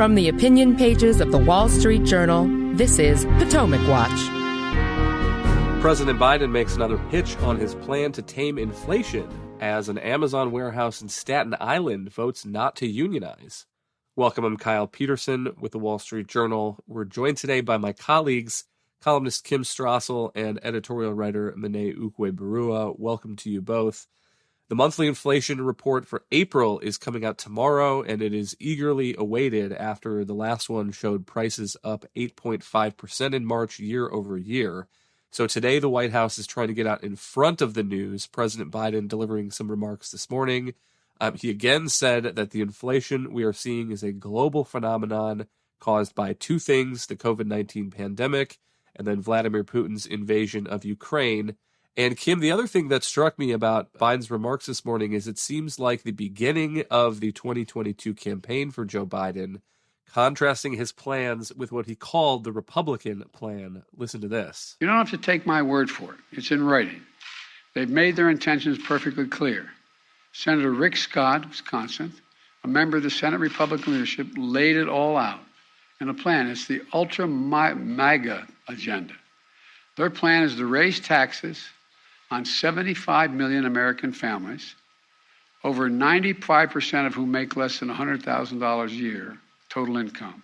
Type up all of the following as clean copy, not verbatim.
From the opinion pages of the Wall Street Journal, this is Potomac Watch. President Biden makes another pitch on his plan to tame inflation as an Amazon warehouse in Staten Island votes not to unionize. Welcome, I'm Kyle Peterson with the Wall Street Journal. We're joined today by my colleagues, columnist Kim Strassel and editorial writer Monet Ukwe-Barua. Welcome to you both. The monthly inflation report for April is coming out tomorrow, and it is eagerly awaited after the last one showed prices up 8.5% in March year over year. So today the White House is trying to get out in front of the news. President Biden delivering some remarks this morning. He again said that the inflation we are seeing is a global phenomenon caused by two things, the COVID-19 pandemic and then Vladimir Putin's invasion of Ukraine. And Kim, the other thing that struck me about Biden's remarks this morning is it seems like the beginning of the 2022 campaign for Joe Biden, contrasting his plans with what he called the Republican plan. Listen to this. You don't have to take my word for it. It's in writing. They've made their intentions perfectly clear. Senator Rick Scott, Wisconsin, a member of the Senate Republican leadership, laid it all out in a plan. It's the ultra-MAGA agenda. Their plan is to raise taxes on 75 million American families, over 95% of whom make less than $100,000 a year total income.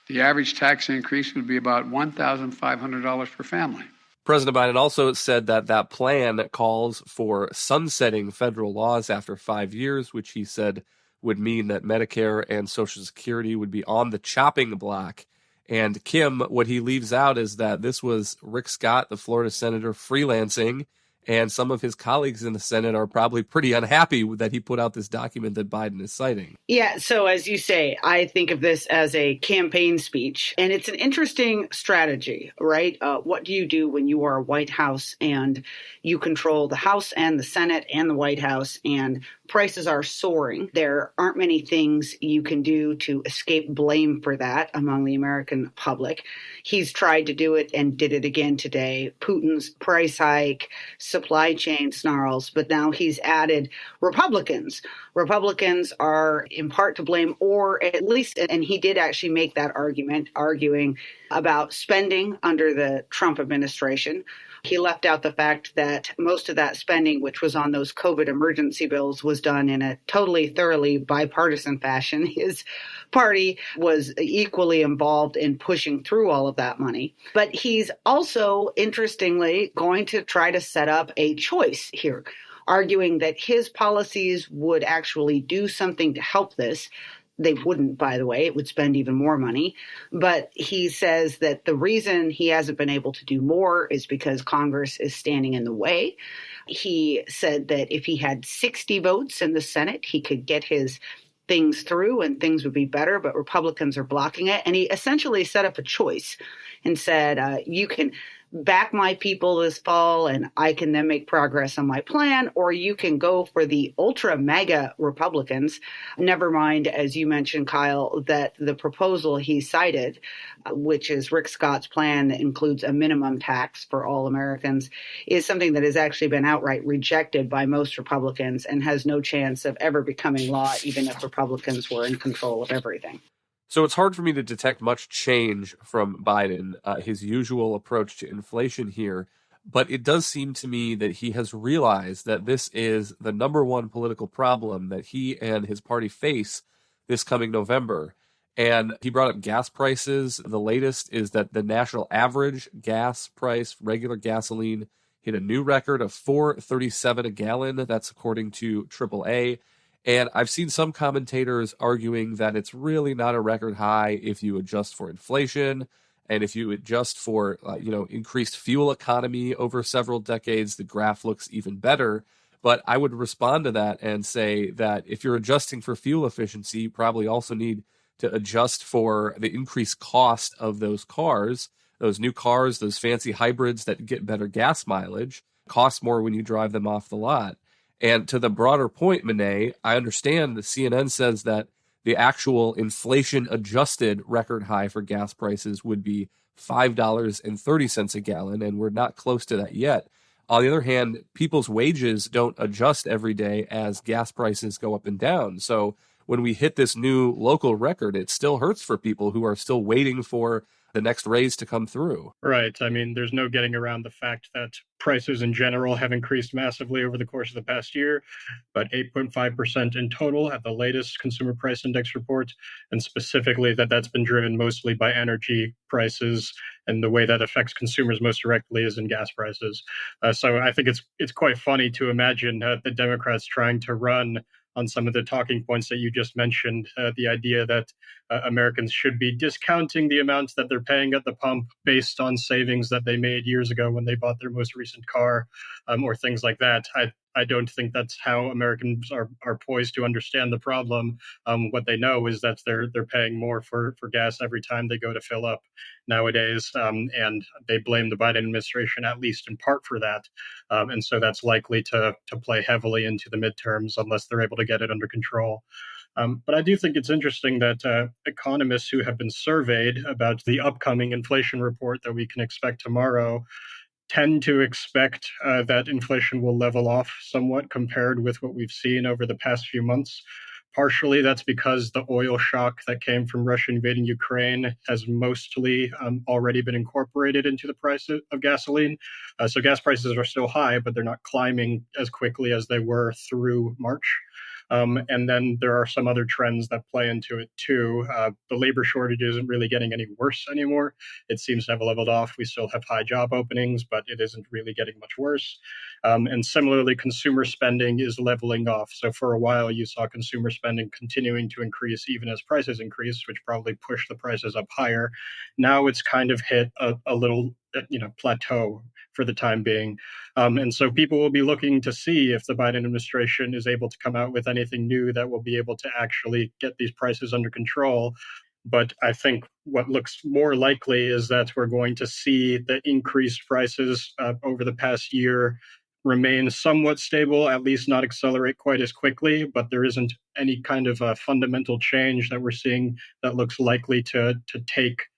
The average tax increase would be about $1,500 per family. President Biden also said that that plan calls for sunsetting federal laws after 5 years, which he said would mean that Medicare and Social Security would be on the chopping block. And Kim, what he leaves out is that this was Rick Scott, the Florida senator, freelancing, and some of his colleagues in the Senate are probably pretty unhappy that he put out this document that Biden is citing. Yeah, so as you say, I think of this as a campaign speech, and it's an interesting strategy, right? What do you do when you are a White House and you control the House and the Senate and the White House, and prices are soaring? There aren't many things you can do to escape blame for that among the American public. He's tried to do it and did it again today. Putin's price hike, supply chain snarls, but now he's added Republicans. Republicans are in part to blame, or at least, and he did actually make that argument, arguing about spending under the Trump administration. He left out the fact that most of that spending, which was on those COVID emergency bills, was done in a totally, thoroughly bipartisan fashion. His party was equally involved in pushing through all of that money. But he's also, interestingly, going to try to set up a choice here, arguing that his policies would actually do something to help this. They wouldn't, by the way. It would spend even more money. But he says that the reason he hasn't been able to do more is because Congress is standing in the way. He said that if he had 60 votes in the Senate, he could get his things through and things would be better, but Republicans are blocking it. And he essentially set up a choice and said, you can back my people this fall and I can then make progress on my plan, or you can go for the ultra MAGA Republicans. Never mind, as you mentioned, Kyle, that the proposal he cited, which is Rick Scott's plan that includes a minimum tax for all Americans, is something that has actually been outright rejected by most Republicans and has no chance of ever becoming law, even if Republicans were in control of everything. So it's hard for me to detect much change from Biden, his usual approach to inflation here. But it does seem to me that he has realized that this is the number one political problem that he and his party face this coming November. And he brought up gas prices. The latest is that the national average gas price, regular gasoline, hit a new record of $4.37 a gallon. That's according to AAA. And I've seen some commentators arguing that it's really not a record high if you adjust for inflation and if you adjust for, increased fuel economy over several decades, the graph looks even better. But I would respond to that and say that if you're adjusting for fuel efficiency, you probably also need to adjust for the increased cost of those cars, those new cars, those fancy hybrids that get better gas mileage, cost more when you drive them off the lot. And to the broader point, Monet, I understand that CNN says that the actual inflation-adjusted record high for gas prices would be $5.30 a gallon, and we're not close to that yet. On the other hand, people's wages don't adjust every day as gas prices go up and down. So when we hit this new local record, it still hurts for people who are still waiting for the next raise to come through. Right. I mean, there's no getting around the fact that prices in general have increased massively over the course of the past year, but 8.5% in total at the latest Consumer Price Index report, and specifically that's been driven mostly by energy prices, and the way that affects consumers most directly is in gas prices. So I think it's quite funny to imagine the Democrats trying to run on some of the talking points that you just mentioned, the idea that Americans should be discounting the amounts that they're paying at the pump based on savings that they made years ago when they bought their most recent car, or things like that. I don't think that's how Americans are poised to understand the problem. What they know is that they're paying more for gas every time they go to fill up nowadays, and they blame the Biden administration at least in part for that. And so that's likely to play heavily into the midterms unless they're able to get it under control. But I do think it's interesting that economists who have been surveyed about the upcoming inflation report that we can expect tomorrow tend to expect that inflation will level off somewhat compared with what we've seen over the past few months. Partially, that's because the oil shock that came from Russia invading Ukraine has mostly already been incorporated into the price of gasoline. So gas prices are still high, but they're not climbing as quickly as they were through March. And then there are some other trends that play into it too. The labor shortage isn't really getting any worse anymore. It seems to have leveled off. We still have high job openings, but it isn't really getting much worse. And similarly, consumer spending is leveling off. So for a while, you saw consumer spending continuing to increase even as prices increased, which probably pushed the prices up higher. Now it's kind of hit a little plateau for the time being. And so people will be looking to see if the Biden administration is able to come out with anything new that will be able to actually get these prices under control. But I think what looks more likely is that we're going to see the increased prices over the past year remain somewhat stable, at least not accelerate quite as quickly. But there isn't any kind of fundamental change that we're seeing that looks likely to take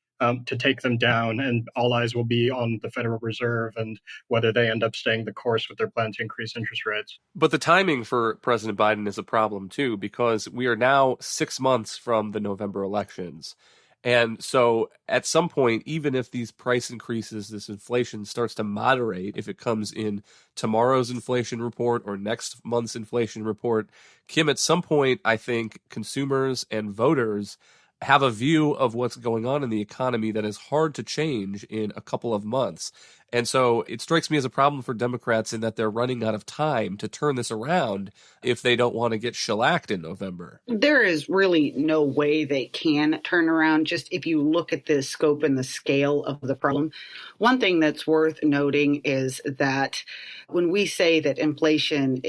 them down, and all eyes will be on the Federal Reserve and whether they end up staying the course with their plan to increase interest rates. But the timing for President Biden is a problem, too, because we are now 6 months from the November elections. And so at some point, even if these price increases, this inflation starts to moderate, if it comes in tomorrow's inflation report or next month's inflation report, Kim, at some point, I think consumers and voters have a view of what's going on in the economy that is hard to change in a couple of months. And so it strikes me as a problem for Democrats in that they're running out of time to turn this around if they don't want to get shellacked in November. There is really no way they can turn around, just if you look at the scope and the scale of the problem. One thing that's worth noting is that when we say that inflation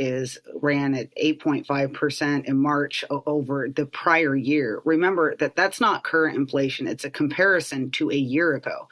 ran at 8.5% in March over the prior year, remember that that's not current inflation. It's a comparison to a year ago.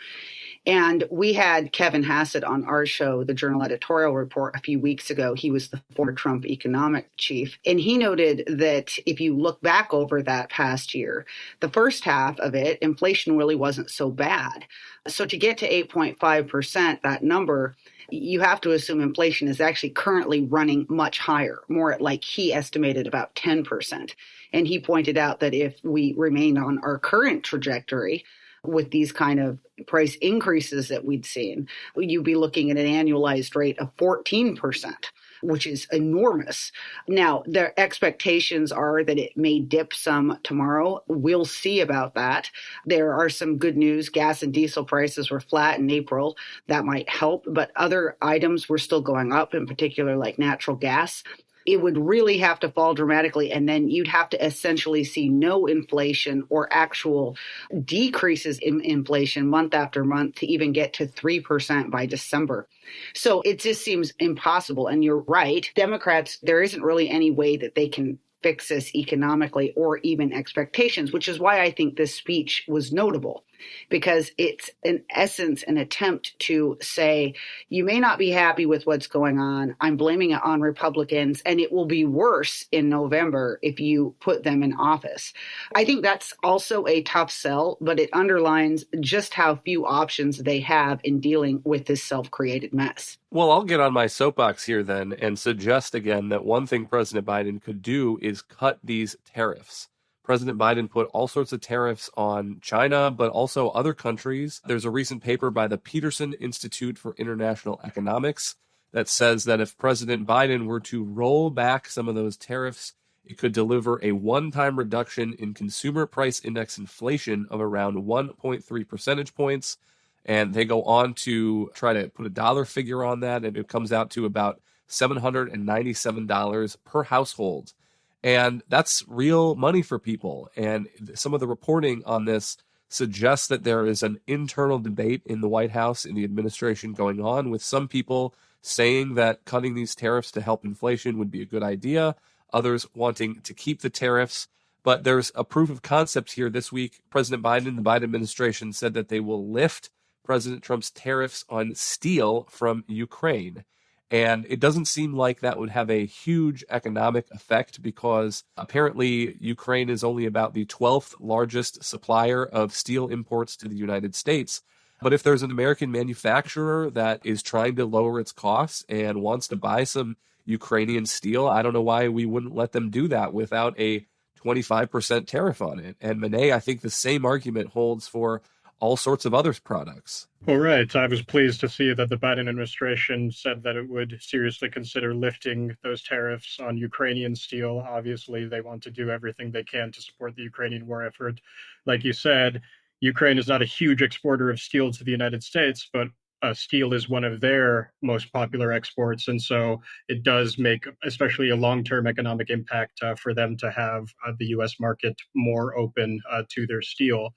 And we had Kevin Hassett on our show, the Journal Editorial Report, a few weeks ago. He was the former Trump economic chief. And he noted that if you look back over that past year, the first half of it, inflation really wasn't so bad. So to get to 8.5%, that number, you have to assume inflation is actually currently running much higher, more at like he estimated about 10%. And he pointed out that if we remain on our current trajectory, with these kind of price increases that we'd seen, you'd be looking at an annualized rate of 14%, which is enormous. Now, their expectations are that it may dip some tomorrow. We'll see about that. There are some good news. Gas and diesel prices were flat in April. That might help, but other items were still going up, in particular like natural gas. It would really have to fall dramatically, and then you'd have to essentially see no inflation or actual decreases in inflation month after month to even get to 3% by December. So it just seems impossible. And you're right, Democrats, there isn't really any way that they can fix this economically or even expectations, which is why I think this speech was notable. because it's in essence an attempt to say, you may not be happy with what's going on. I'm blaming it on Republicans, and it will be worse in November if you put them in office. I think that's also a tough sell, but it underlines just how few options they have in dealing with this self-created mess. Well, I'll get on my soapbox here then and suggest again that one thing President Biden could do is cut these tariffs. President Biden put all sorts of tariffs on China, but also other countries. There's a recent paper by the Peterson Institute for International Economics that says that if President Biden were to roll back some of those tariffs, it could deliver a one-time reduction in consumer price index inflation of around 1.3 percentage points. And they go on to try to put a dollar figure on that, and it comes out to about $797 per household. And that's real money for people. And some of the reporting on this suggests that there is an internal debate in the White House, in the administration going on, with some people saying that cutting these tariffs to help inflation would be a good idea, others wanting to keep the tariffs. But there's a proof of concept here this week. President Biden and the Biden administration said that they will lift President Trump's tariffs on steel from Ukraine. And it doesn't seem like that would have a huge economic effect because apparently Ukraine is only about the 12th largest supplier of steel imports to the United States. But if there's an American manufacturer that is trying to lower its costs and wants to buy some Ukrainian steel, I don't know why we wouldn't let them do that without a 25% tariff on it. And Monet, I think the same argument holds for all sorts of other products. Well, right. I was pleased to see that the Biden administration said that it would seriously consider lifting those tariffs on Ukrainian steel. Obviously, they want to do everything they can to support the Ukrainian war effort. Like you said, Ukraine is not a huge exporter of steel to the United States, but steel is one of their most popular exports. And so it does make especially a long-term economic impact for them to have the U.S. market more open to their steel.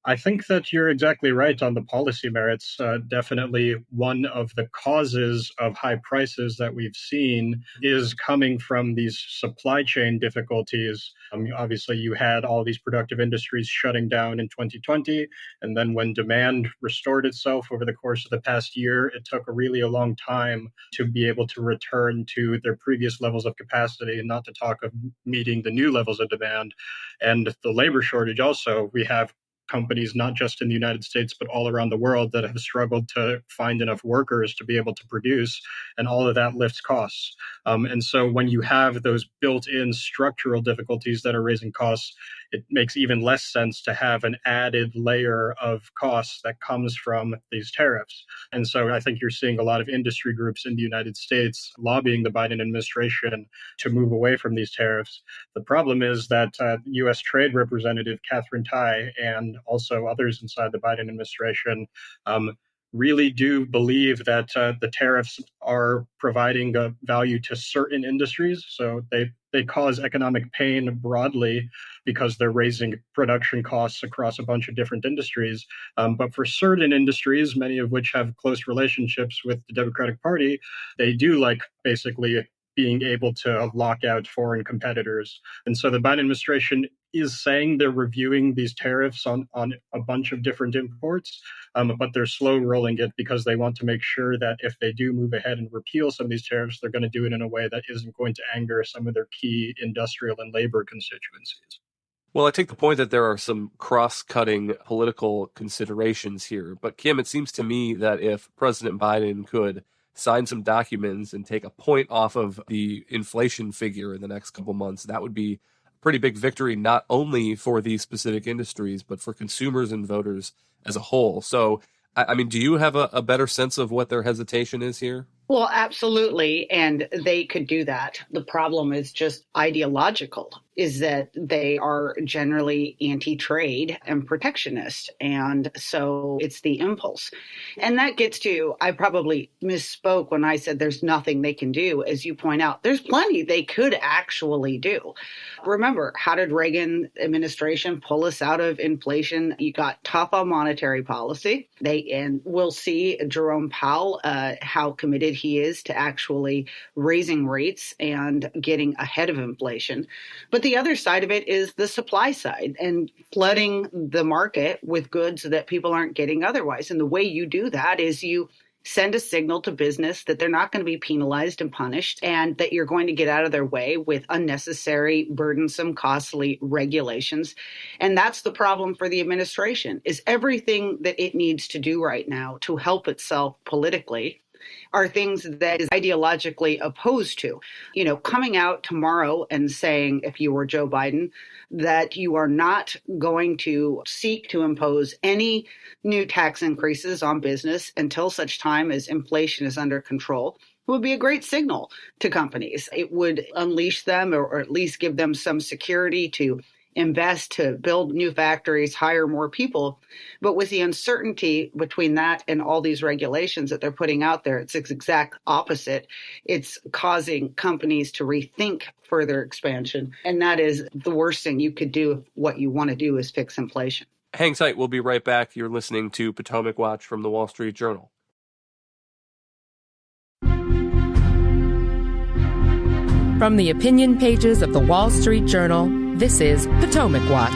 I think that you're exactly right on the policy merits. Definitely one of the causes of high prices that we've seen is coming from these supply chain difficulties. Obviously, you had all these productive industries shutting down in 2020. And then when demand restored itself over the course of the past year, it took a long time to be able to return to their previous levels of capacity, and not to talk of meeting the new levels of demand. And the labor shortage also, we have companies, not just in the United States, but all around the world that have struggled to find enough workers to be able to produce, and all of that lifts costs. And so when you have those built-in structural difficulties that are raising costs, it makes even less sense to have an added layer of costs that comes from these tariffs. And so I think you're seeing a lot of industry groups in the United States lobbying the Biden administration to move away from these tariffs. The problem is that U.S. Trade Representative Catherine Tai and also others inside the Biden administration really do believe that the tariffs are providing a value to certain industries. So they cause economic pain broadly because they're raising production costs across a bunch of different industries. But for certain industries, many of which have close relationships with the Democratic Party, they do like basically being able to lock out foreign competitors. And so the Biden administration is saying they're reviewing these tariffs on a bunch of different imports, but they're slow rolling it because they want to make sure that if they do move ahead and repeal some of these tariffs, they're going to do it in a way that isn't going to anger some of their key industrial and labor constituencies. Well, I take the point that there are some cross-cutting political considerations here. But Kim, it seems to me that if President Biden could sign some documents and take a point off of the inflation figure in the next couple months, that would be a pretty big victory, not only for these specific industries, but for consumers and voters as a whole. So, I mean, do you have a better sense of what their hesitation is here? Well, absolutely. And they could do that. The problem is just ideological, is that they are generally anti-trade and protectionist. And so it's the impulse. And that gets to, I probably misspoke when I said there's nothing they can do. As you point out, there's plenty they could actually do. Remember, how did Reagan administration pull us out of inflation? You got tough on monetary policy. And we'll see Jerome Powell, how committed he is to actually raising rates and getting ahead of inflation. But But the other side of it is the supply side and flooding the market with goods that people aren't getting otherwise. And the way you do that is you send a signal to business that they're not going to be penalized and punished, and that you're going to get out of their way with unnecessary, burdensome, costly regulations. And that's the problem for the administration, is everything that it needs to do right now to help itself politically are things that is ideologically opposed to. Coming out tomorrow and saying, if you were Joe Biden, that you are not going to seek to impose any new tax increases on business until such time as inflation is under control would be a great signal to companies. It would unleash them, or at least give them some security to invest, to build new factories, hire more people. But with the uncertainty between that and all these regulations that they're putting out there, it's the exact opposite. It's causing companies to rethink further expansion. And that is the worst thing you could do if what you want to do is fix inflation. Hang tight. We'll be right back. You're listening to Potomac Watch from the Wall Street Journal. From the opinion pages of the Wall Street Journal, this is Potomac Watch.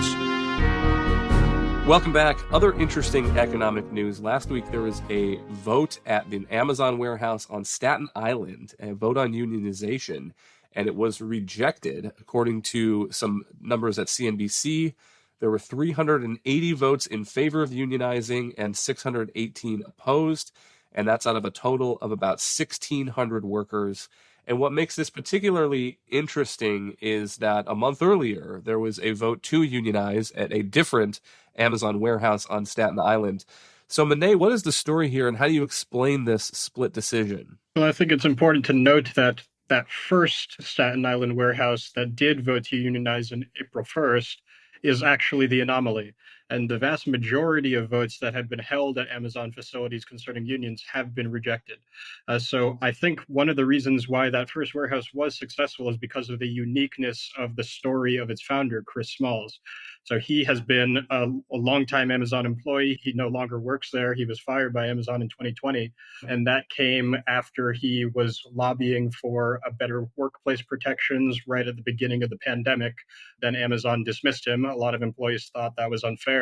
Welcome back. Other interesting economic news. Last week, there was a vote at the Amazon warehouse on Staten Island, a vote on unionization, and it was rejected. According to some numbers at CNBC, there were 380 votes in favor of unionizing and 618 opposed, and that's out of a total of about 1,600 workers. And what makes this particularly interesting is that a month earlier, there was a vote to unionize at a different Amazon warehouse on Staten Island. So, Monet, what is the story here, and how do you explain this split decision? Well, I think it's important to note that that first Staten Island warehouse that did vote to unionize on April 1st is actually the anomaly. And the vast majority of votes that have been held at Amazon facilities concerning unions have been rejected. So I think one of the reasons why that first warehouse was successful is because of the uniqueness of the story of its founder, Chris Smalls. So he has been a longtime Amazon employee. He no longer works there. He was fired by Amazon in 2020. And that came after he was lobbying for a better workplace protections right at the beginning of the pandemic. Then Amazon dismissed him. A lot of employees thought that was unfair.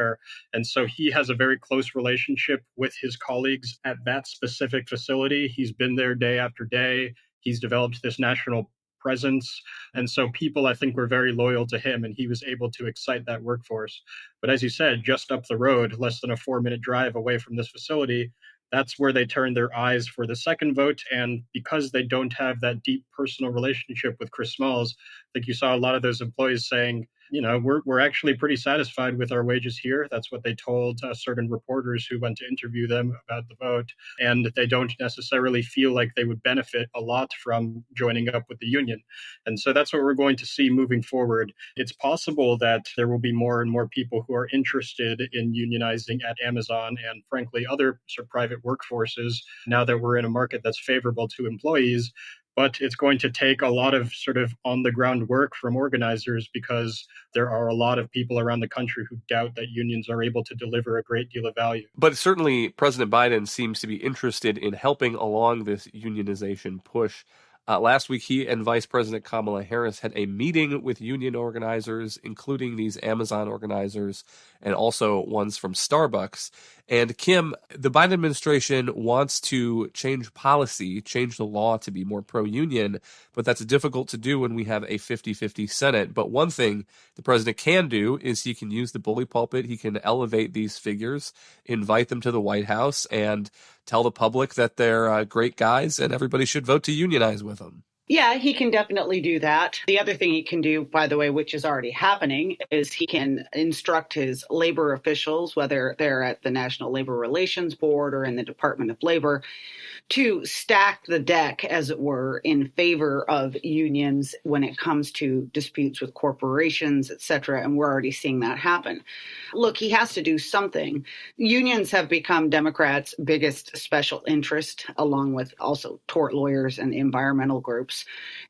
And so he has a very close relationship with his colleagues at that specific facility. He's been there day after day. He's developed this national presence. And so people, I think, were very loyal to him, and he was able to excite that workforce. But as you said, just up the road, less than a 4-minute drive away from this facility, that's where they turned their eyes for the second vote. And because they don't have that deep personal relationship with Chris Smalls, I think you saw a lot of those employees saying, we're actually pretty satisfied with our wages here. That's what they told certain reporters who went to interview them about the vote. And they don't necessarily feel like they would benefit a lot from joining up with the union. And so that's what we're going to see moving forward. It's possible that there will be more and more people who are interested in unionizing at Amazon and, frankly, other sort of private workforces now that we're in a market that's favorable to employees. But it's going to take a lot of sort of on-the-ground work from organizers, because there are a lot of people around the country who doubt that unions are able to deliver a great deal of value. But certainly President Biden seems to be interested in helping along this unionization push. Last week, he and Vice President Kamala Harris had a meeting with union organizers, including these Amazon organizers and also ones from Starbucks. And Kim, the Biden administration wants to change policy, change the law to be more pro-union, but that's difficult to do when we have a 50-50 Senate. But one thing the president can do is he can use the bully pulpit. He can elevate these figures, invite them to the White House, and tell the public that they're great guys and everybody should vote to unionize with them. Yeah, he can definitely do that. The other thing he can do, by the way, which is already happening, is he can instruct his labor officials, whether they're at the National Labor Relations Board or in the Department of Labor, to stack the deck, as it were, in favor of unions when it comes to disputes with corporations, et cetera. And we're already seeing that happen. Look, he has to do something. Unions have become Democrats' biggest special interest, along with also tort lawyers and environmental groups,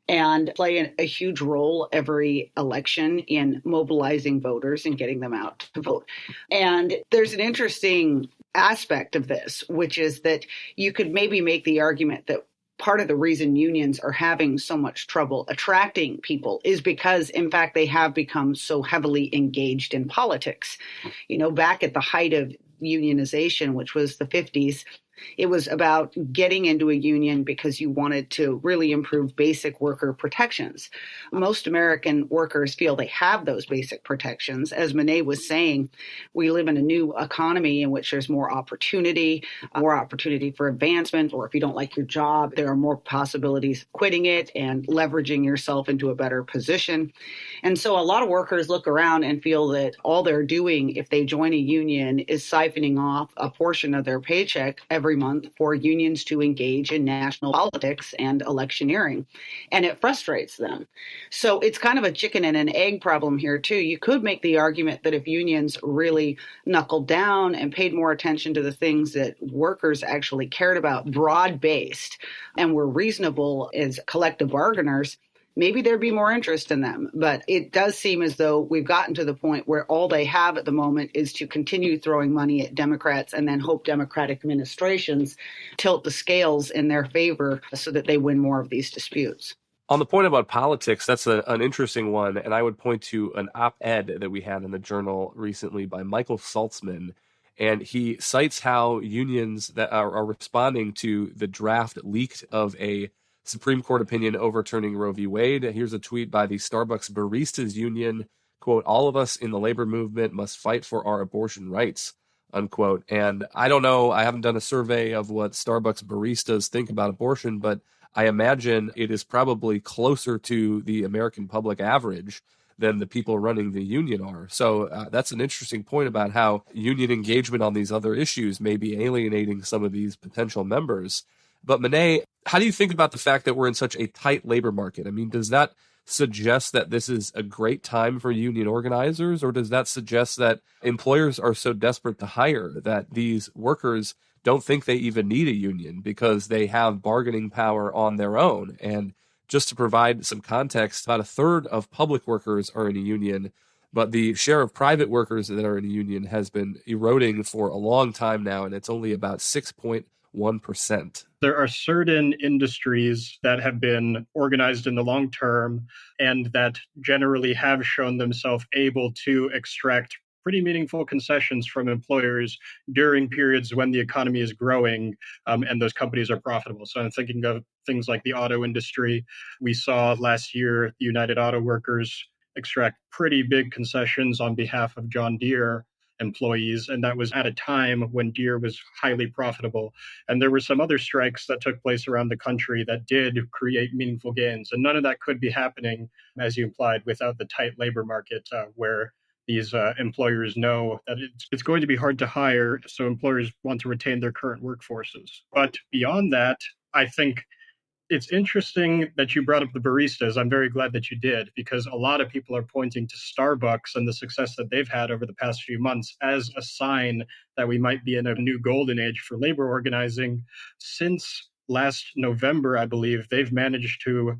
and play a huge role every election in mobilizing voters and getting them out to vote. And there's an interesting aspect of this, which is that you could maybe make the argument that part of the reason unions are having so much trouble attracting people is because, in fact, they have become so heavily engaged in politics. Back at the height of unionization, which was the 50s, it was about getting into a union because you wanted to really improve basic worker protections. Most American workers feel they have those basic protections. As Monet was saying, we live in a new economy in which there's more opportunity for advancement, or if you don't like your job, there are more possibilities of quitting it and leveraging yourself into a better position. And so a lot of workers look around and feel that all they're doing if they join a union is siphoning off a portion of their paycheck every month for unions to engage in national politics and electioneering. And it frustrates them. So it's kind of a chicken and an egg problem here, too. You could make the argument that if unions really knuckled down and paid more attention to the things that workers actually cared about, broad-based, and were reasonable as collective bargainers, maybe there'd be more interest in them. But it does seem as though we've gotten to the point where all they have at the moment is to continue throwing money at Democrats and then hope Democratic administrations tilt the scales in their favor so that they win more of these disputes. On the point about politics, that's an interesting one. And I would point to an op-ed that we had in the Journal recently by Michael Saltzman. And he cites how unions that are responding to the draft leaked of a Supreme Court opinion overturning Roe v. Wade. Here's a tweet by the Starbucks Baristas Union, quote, "All of us in the labor movement must fight for our abortion rights," unquote. And I don't know, I haven't done a survey of what Starbucks baristas think about abortion, but I imagine it is probably closer to the American public average than the people running the union are. So that's an interesting point about how union engagement on these other issues may be alienating some of these potential members. But Monet, how do you think about the fact that we're in such a tight labor market? I mean, does that suggest that this is a great time for union organizers, or does that suggest that employers are so desperate to hire that these workers don't think they even need a union because they have bargaining power on their own? And just to provide some context, about a third of public workers are in a union, but the share of private workers that are in a union has been eroding for a long time now, and it's only about 6.1%. There are certain industries that have been organized in the long term and that generally have shown themselves able to extract pretty meaningful concessions from employers during periods when the economy is growing and those companies are profitable. So I'm thinking of things like the auto industry. We saw last year the United Auto Workers extract pretty big concessions on behalf of John Deere employees, and that was at a time when Deere was highly profitable. And there were some other strikes that took place around the country that did create meaningful gains. And none of that could be happening, as you implied, without the tight labor market where these employers know that it's going to be hard to hire, so employers want to retain their current workforces. But beyond that, I think it's interesting that you brought up the baristas. I'm very glad that you did, because a lot of people are pointing to Starbucks and the success that they've had over the past few months as a sign that we might be in a new golden age for labor organizing. Since last November, I believe, they've managed to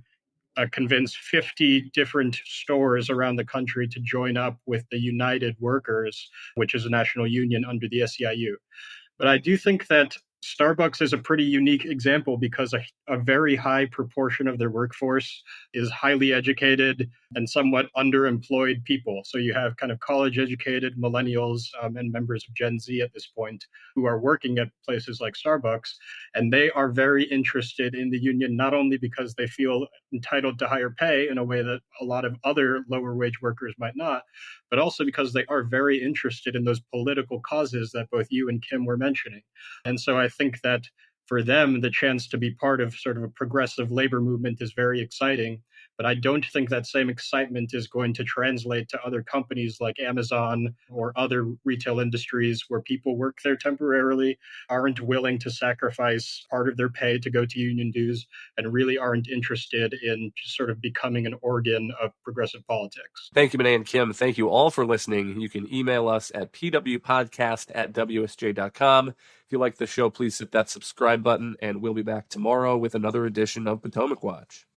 convince 50 different stores around the country to join up with the United Workers, which is a national union under the SEIU. But I do think that Starbucks is a pretty unique example because a very high proportion of their workforce is highly educated and somewhat underemployed people. So you have kind of college-educated millennials and members of Gen Z at this point who are working at places like Starbucks, and they are very interested in the union, not only because they feel entitled to higher pay in a way that a lot of other lower wage workers might not, but also because they are very interested in those political causes that both you and Kim were mentioning. And so I think that for them, the chance to be part of sort of a progressive labor movement is very exciting. But I don't think that same excitement is going to translate to other companies like Amazon or other retail industries where people work there temporarily, aren't willing to sacrifice part of their pay to go to union dues, and really aren't interested in just sort of becoming an organ of progressive politics. Thank you, Monet and Kim. Thank you all for listening. You can email us at pwpodcast@wsj.com. If you like the show, please hit that subscribe button, and we'll be back tomorrow with another edition of Potomac Watch.